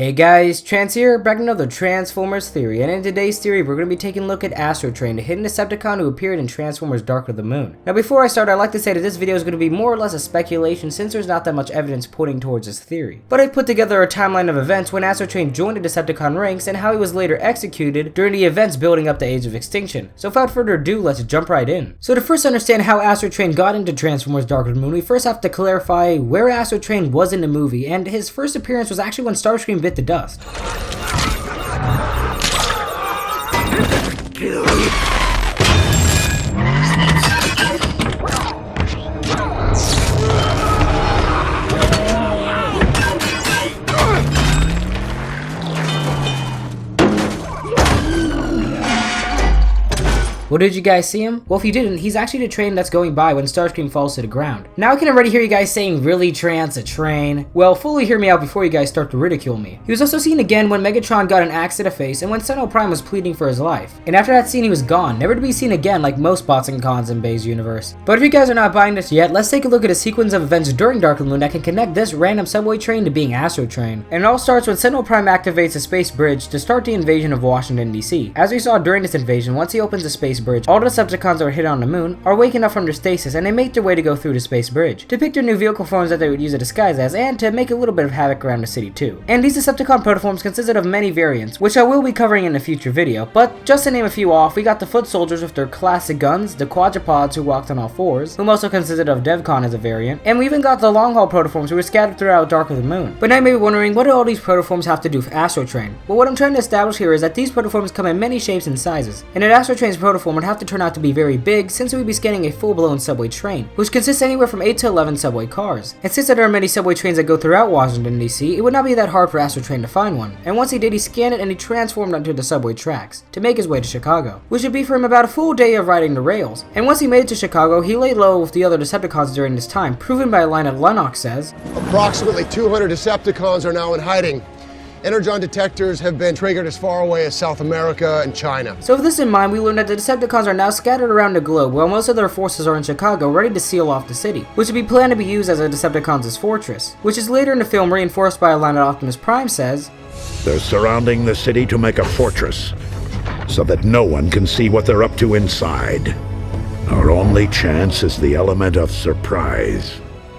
Hey guys, Trans here, back with another Transformers theory, and in today's theory we're going to be taking a look at Astrotrain, the hidden Decepticon who appeared in Transformers Dark of the Moon. Now before I start, I'd like to say that this video is going to be more or less a speculation since there's not that much evidence pointing towards this theory. But I put together a timeline of events when Astrotrain joined the Decepticon ranks and how he was later executed during the events building up the Age of Extinction. So without further ado, let's jump right in. So to first understand how Astrotrain got into Transformers Dark of the Moon, we first have to clarify where Astrotrain was in the movie, and his first appearance was actually when Starscream bit the dust. Well, did you guys see him? Well, if you didn't, he's actually the train that's going by when Starscream falls to the ground. Now I can already hear you guys saying, really Trans, a train? Well, fully hear me out before you guys start to ridicule me. He was also seen again when Megatron got an axe to the face and when Sentinel Prime was pleading for his life. And after that scene he was gone, never to be seen again like most bots and cons in Bay's universe. But if you guys are not buying this yet, let's take a look at a sequence of events during Dark of the Moon that can connect this random subway train to being Astrotrain. And it all starts when Sentinel Prime activates a space bridge to start the invasion of Washington DC. As we saw during this invasion, once he opens the space bridge, all the Decepticons that were hit on the moon are waking up from their stasis and they make their way to go through the space bridge to pick their new vehicle forms that they would use a disguise as and to make a little bit of havoc around the city too. And these Decepticon protoforms consisted of many variants, which I will be covering in a future video, but just to name a few off, we got the foot soldiers with their classic guns, the quadrupods who walked on all fours, whom also consisted of Devcon as a variant, and we even got the long haul protoforms who were scattered throughout Dark of the Moon. But now you may be wondering, what do all these protoforms have to do with Astrotrain? Well, what I'm trying to establish here is that these protoforms come in many shapes and sizes, and that Astrotrain's protoform would have to turn out to be very big since we'd be scanning a full-blown subway train, which consists anywhere from 8 to 11 subway cars. And since there are many subway trains that go throughout Washington DC, it would not be that hard for Astrotrain to find one. And once he did, he scanned it and he transformed onto the subway tracks to make his way to Chicago, which would be for him about a full day of riding the rails. And once he made it to Chicago, he laid low with the other Decepticons during this time, proven by a line that Lennox says, "Approximately 200 Decepticons are now in hiding. Energon detectors have been triggered as far away as South America and China." So with this in mind, we learned that the Decepticons are now scattered around the globe, while most of their forces are in Chicago ready to seal off the city, which would be planned to be used as a Decepticons' fortress, which is later in the film reinforced by a line that Optimus Prime says, "They're surrounding the city to make a fortress, so that no one can see what they're up to inside. Our only chance is the element of surprise."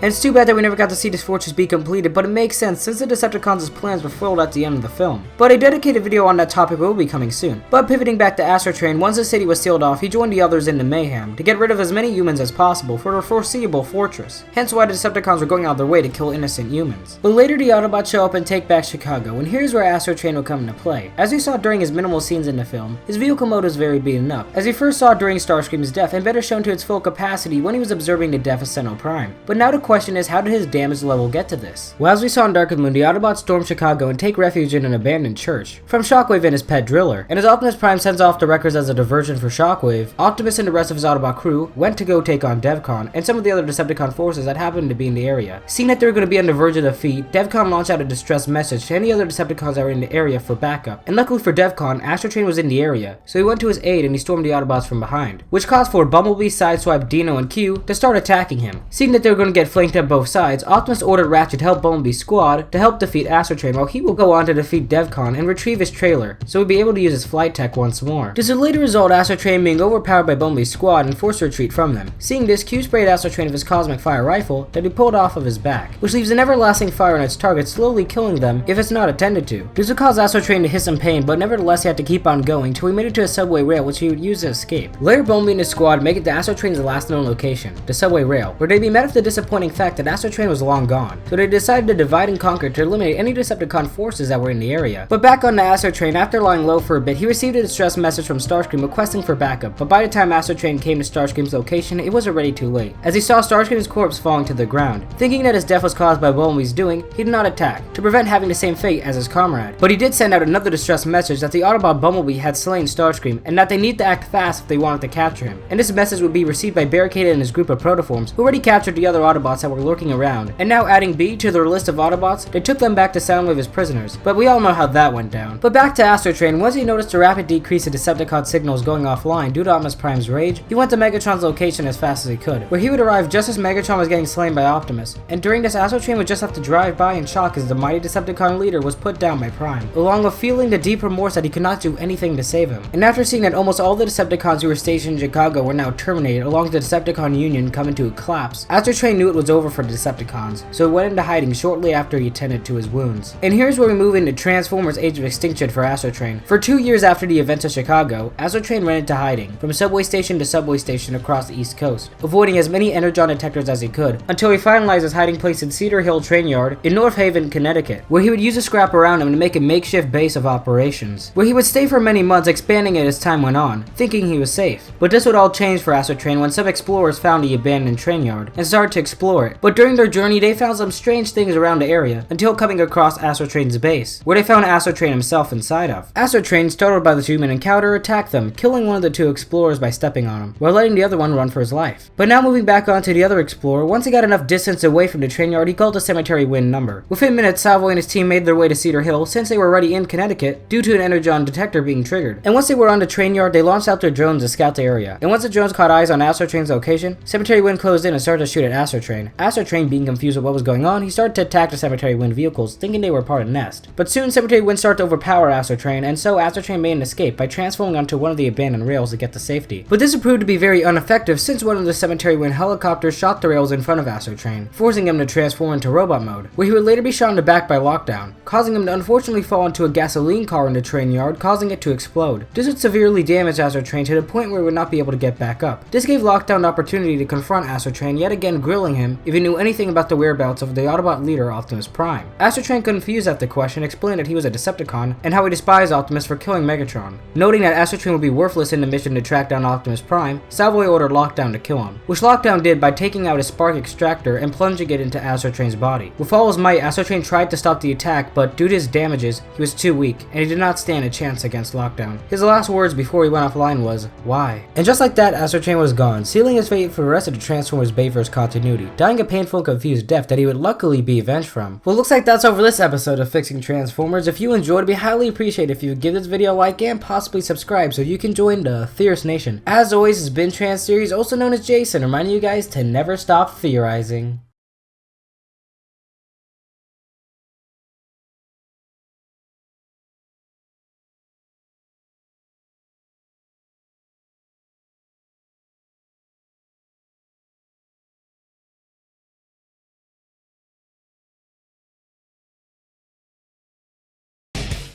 And it's too bad that we never got to see this fortress be completed, but it makes sense since the Decepticons' plans were foiled at the end of the film. But a dedicated video on that topic will be coming soon. But pivoting back to Astrotrain, once the city was sealed off, he joined the others in the mayhem to get rid of as many humans as possible for their foreseeable fortress. Hence why the Decepticons were going out of their way to kill innocent humans. But later the Autobots show up and take back Chicago, and here's where Astrotrain will come into play. As we saw during his minimal scenes in the film, his vehicle mode was very beaten up, as we first saw during Starscream's death and better shown to its full capacity when he was observing the death of Sentinel Prime. But now the question is, how did his damage level get to this? Well, as we saw in Dark of the Moon, the Autobots storm Chicago and take refuge in an abandoned church from Shockwave and his pet Driller. And as Optimus Prime sends off the Wreckers as a diversion for Shockwave, Optimus and the rest of his Autobot crew went to go take on Devcon and some of the other Decepticon forces that happened to be in the area. Seeing that they were going to be on the verge of defeat, Devcon launched out a distress message to any other Decepticons that were in the area for backup. And luckily for Devcon, Astrotrain was in the area, so he went to his aid and he stormed the Autobots from behind, which caused for Bumblebee, Sideswipe, Dino, and Q to start attacking him. Seeing that they were going to get flanked on both sides, Optimus ordered Ratchet to help Bumblebee's squad to help defeat Astrotrain, while he will go on to defeat Devcon and retrieve his trailer, so he'll be able to use his flight tech once more. This would later result Astrotrain being overpowered by Bumblebee's squad and forced to retreat from them. Seeing this, Q sprayed Astrotrain with his Cosmic Fire rifle that he pulled off of his back, which leaves an everlasting fire on its target, slowly killing them if it's not attended to. This would cause Astrotrain to hiss in pain, but nevertheless he had to keep on going till he made it to a subway rail, which he would use to escape. Later, Bumblebee and his squad make it to Astrotrain's last known location, the subway rail, where they'd be met with the disappointing fact that Astrotrain was long gone. So they decided to divide and conquer to eliminate any Decepticon forces that were in the area. But back on the Astrotrain, after lying low for a bit, he received a distress message from Starscream requesting for backup, but by the time Astrotrain came to Starscream's location, it was already too late, as he saw Starscream's corpse falling to the ground. Thinking that his death was caused by Bumblebee's doing, he did not attack, to prevent having the same fate as his comrade. But he did send out another distress message that the Autobot Bumblebee had slain Starscream, and that they need to act fast if they wanted to capture him. And this message would be received by Barricaded and his group of protoforms, who already captured the other Autobots Autobots that were lurking around, and now adding B to their list of Autobots, they took them back to Soundwave as prisoners, but we all know how that went down. But back to Astrotrain, once he noticed a rapid decrease in Decepticon signals going offline due to Optimus Prime's rage, he went to Megatron's location as fast as he could, where he would arrive just as Megatron was getting slain by Optimus, and during this Astrotrain would just have to drive by in shock as the mighty Decepticon leader was put down by Prime, along with feeling the deep remorse that he could not do anything to save him. And after seeing that almost all the Decepticons who were stationed in Chicago were now terminated, along with the Decepticon Union coming to a collapse, Astrotrain knew it was over for the Decepticons, so he went into hiding shortly after he attended to his wounds. And here's where we move into Transformers Age of Extinction for Astrotrain. For 2 years after the events of Chicago, Astrotrain went into hiding, from subway station to subway station across the East Coast, avoiding as many energon detectors as he could, until he finalized his hiding place in Cedar Hill Train Yard in North Haven, Connecticut, where he would use a scrap around him to make a makeshift base of operations, where he would stay for many months, expanding it as time went on, thinking he was safe. But this would all change for Astrotrain when some explorers found the abandoned train yard and started to explore it. But during their journey, they found some strange things around the area until coming across Astrotrain's base, where they found Astrotrain himself inside of. Astrotrain, startled by this human encounter, attacked them, killing one of the two explorers by stepping on him, while letting the other one run for his life. But now moving back on to the other explorer, once he got enough distance away from the train yard, he called the Cemetery Wind number. Within minutes, Savoy and his team made their way to Cedar Hill, since they were already in Connecticut due to an energon detector being triggered. And once they were on the train yard, they launched out their drones to scout the area. And once the drones caught eyes on Astrotrain's location, Cemetery Wind closed in and started to shoot at Astrotrain. Astrotrain, being confused with what was going on, he started to attack the Cemetery Wind vehicles, thinking they were part of Nest. But soon Cemetery Wind started to overpower Astrotrain, and so Astrotrain made an escape by transforming onto one of the abandoned rails to get to safety. But this proved to be very ineffective, since one of the Cemetery Wind helicopters shot the rails in front of Astrotrain, forcing him to transform into robot mode, where he would later be shot in the back by Lockdown, causing him to unfortunately fall into a gasoline car in the train yard, causing it to explode. This would severely damage Astrotrain to the point where he would not be able to get back up. This gave Lockdown the opportunity to confront Astrotrain, yet again grilling him if he knew anything about the whereabouts of the Autobot leader Optimus Prime. Astrotrain, confused at the question, explained that he was a Decepticon and how he despised Optimus for killing Megatron. Noting that Astrotrain would be worthless in the mission to track down Optimus Prime, Savoy ordered Lockdown to kill him, which Lockdown did by taking out his spark extractor and plunging it into Astrotrain's body. With all his might, Astrotrain tried to stop the attack, but due to his damages, he was too weak, and he did not stand a chance against Lockdown. His last words before he went offline was, "Why?" And just like that, Astrotrain was gone, sealing his fate for the rest of the Transformers Bayverse continuity, dying a painful and confused death that he would luckily be avenged from. Well, looks like that's over this episode of Fixing Transformers. If you enjoyed, it'd be highly appreciated if you would give this video a like and possibly subscribe so you can join the Theorist Nation. As always, it's been Trans Series, also known as Jason, reminding you guys to never stop theorizing.